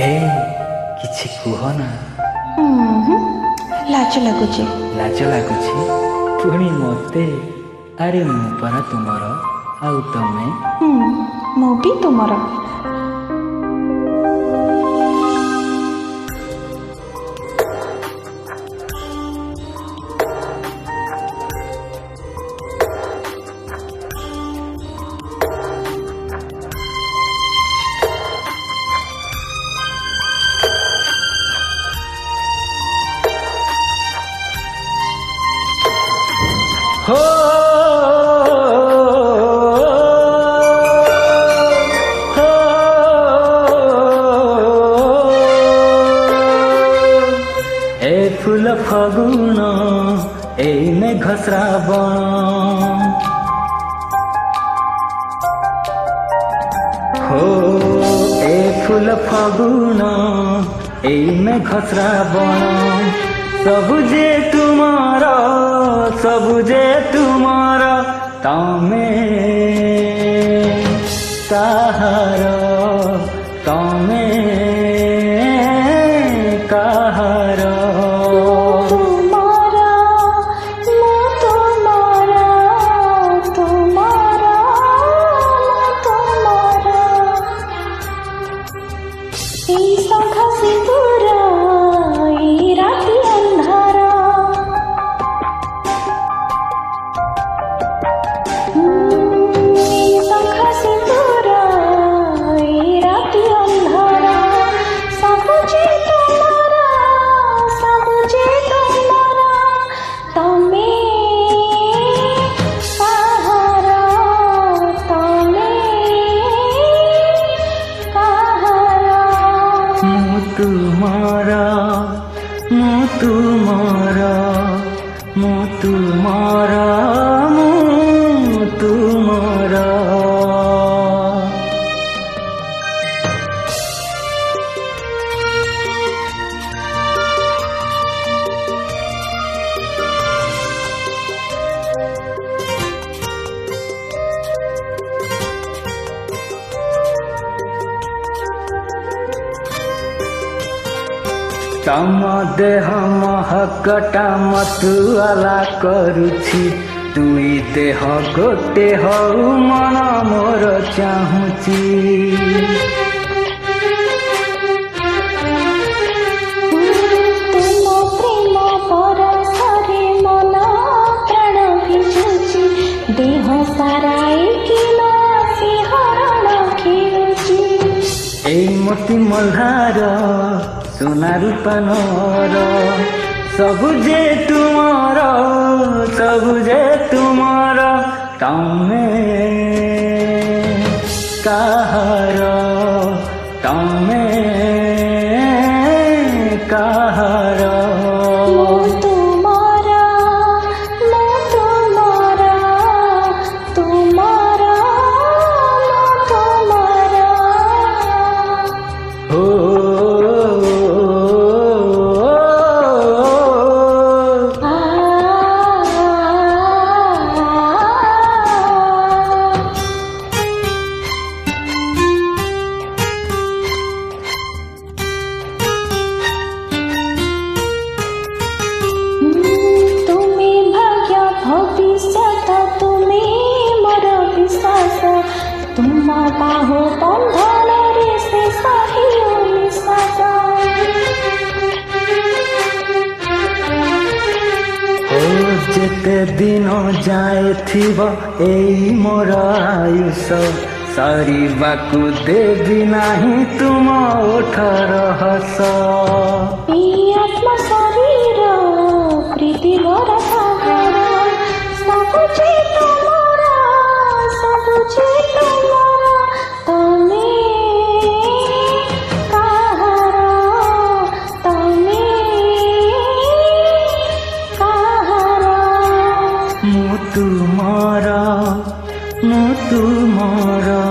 ଏ କିଛି କୁହ ନା। ଲାଜ ଲାଗୁଛି। ଲାଜ ଲାଗୁଛି ପୁଣି ମତେ? ଆରେ ମୁଁ ପରା ତୁମର, ଆଉ ତମେ? ମୁଁ ବି ତୁମର। हो ए फूल फगुण ए मेघ श्रावण हो ए फूल फगुण ए मेघ श्रावण सबुजे तुम्हारा सबुजे तुम्हारा तमे काहार तमे काहार तुम्हारा मैं तुम्हारा मैं तुम्हारा मैं तुम्हारा तम देह महकटा मतुआला करुछि दुई देह गोटे हऊ मन मोर चाहुछि देह साराई ए मोती मल्हार सोना रूपानर सबुजे तुमार सबुजे तुमार तमे काहार तमे काहार तुम बाहु बंधन से सही निश्वास ओ जेते दिन जाए थिब एई मोर आयुष सरीबाकु देवी नाही तुम ओठर हस आत्मा शरीर प्रीति भरा सागर सबुजे तुम्हारा सबुजे तुम्हारा मैं तुम्हारा